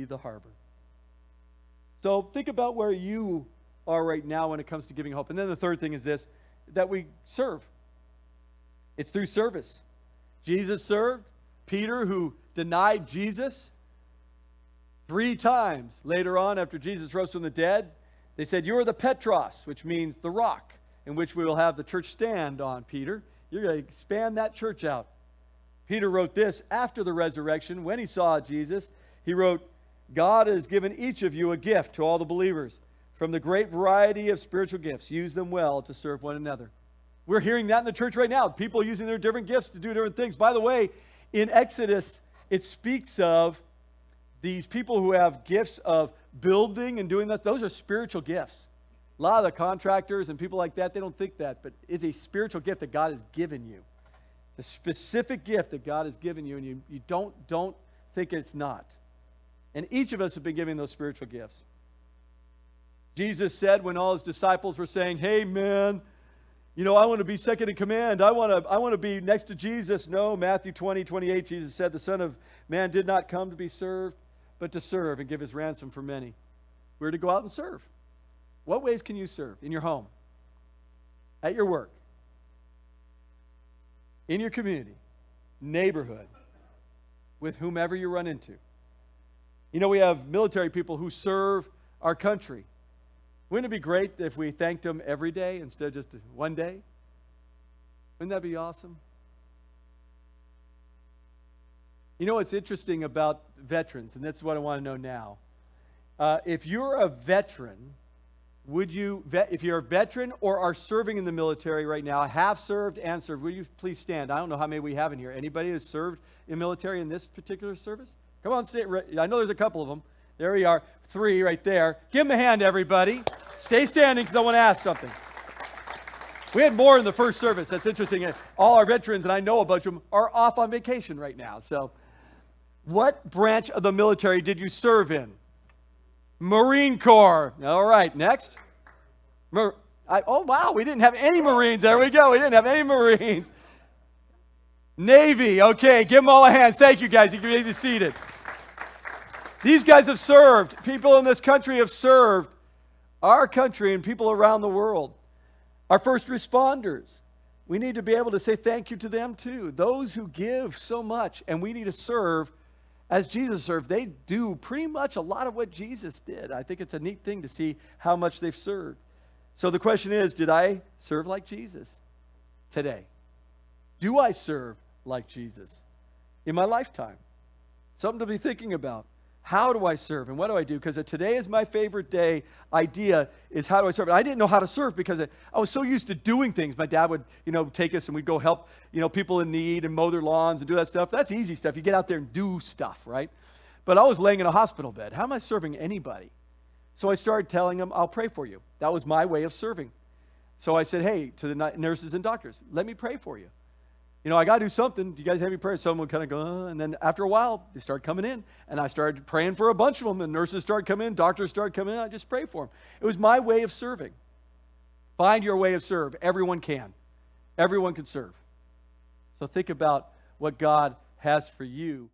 the harbor. So think about where you are right now when it comes to giving hope. And then the third thing is this, that we serve. It's through service. Jesus served. Peter, who denied Jesus 3 times later on after Jesus rose from the dead, they said, "You are the Petros," which means the rock, in which we will have the church stand on, Peter. You're going to expand that church out. Peter wrote this after the resurrection. When he saw Jesus, he wrote, "God has given each of you a gift to all the believers. From the great variety of spiritual gifts, use them well to serve one another." We're hearing that in the church right now. People using their different gifts to do different things. By the way, in Exodus, it speaks of these people who have gifts of building and doing this. Those are spiritual gifts. A lot of the contractors and people like that, they don't think that, but it's a spiritual gift that God has given you. It's a specific gift that God has given you, and you don't think it's not. And each of us have been given those spiritual gifts. Jesus said when all his disciples were saying, "Hey, man, I want to be second in command. I want to be next to Jesus." No, Matthew 20:28, Jesus said, "The Son of Man did not come to be served, but to serve and give his ransom for many." We're to go out and serve. What ways can you serve? In your home, at your work, in your community, neighborhood, with whomever you run into. We have military people who serve our country. Wouldn't it be great if we thanked them every day instead of just one day? Wouldn't that be awesome? What's interesting about veterans, and that's what I want to know now. If you're a veteran, if you're a veteran or are serving in the military right now, have served and served, will you please stand? I don't know how many we have in here. Anybody who's served in military in this particular service? Come on, stay. I know there's a couple of them. There we are. 3 right there. Give them a hand, everybody. Stay standing because I want to ask something. We had more in the first service. That's interesting. All our veterans, and I know a bunch of them, are off on vacation right now. So, what branch of the military did you serve in? Marine Corps. All right, next. Oh, wow, we didn't have any Marines. There we go. We didn't have any Marines. Navy. Okay, give them all a hand. Thank you, guys. You can be seated. These guys have served. People in this country have served our country and people around the world. Our first responders. We need to be able to say thank you to them too. Those who give so much, and we need to serve as Jesus served. They do pretty much a lot of what Jesus did. I think it's a neat thing to see how much they've served. So the question is, did I serve like Jesus today? Do I serve like Jesus in my lifetime? Something to be thinking about. How do I serve and what do I do? Because today is my favorite day. Idea is how do I serve? And I didn't know how to serve because I was so used to doing things. My dad would, take us and we'd go help, people in need and mow their lawns and do that stuff. That's easy stuff. You get out there and do stuff, right? But I was laying in a hospital bed. How am I serving anybody? So I started telling them, "I'll pray for you." That was my way of serving. So I said, "Hey, to the nurses and doctors, let me pray for you. I got to do something. Do you guys have any prayers?" Someone would kind of go, and then after a while, they started coming in, and I started praying for a bunch of them. The nurses started coming in, doctors started coming in. I just prayed for them. It was my way of serving. Find your way of serve. Everyone can. Everyone can serve. So think about what God has for you.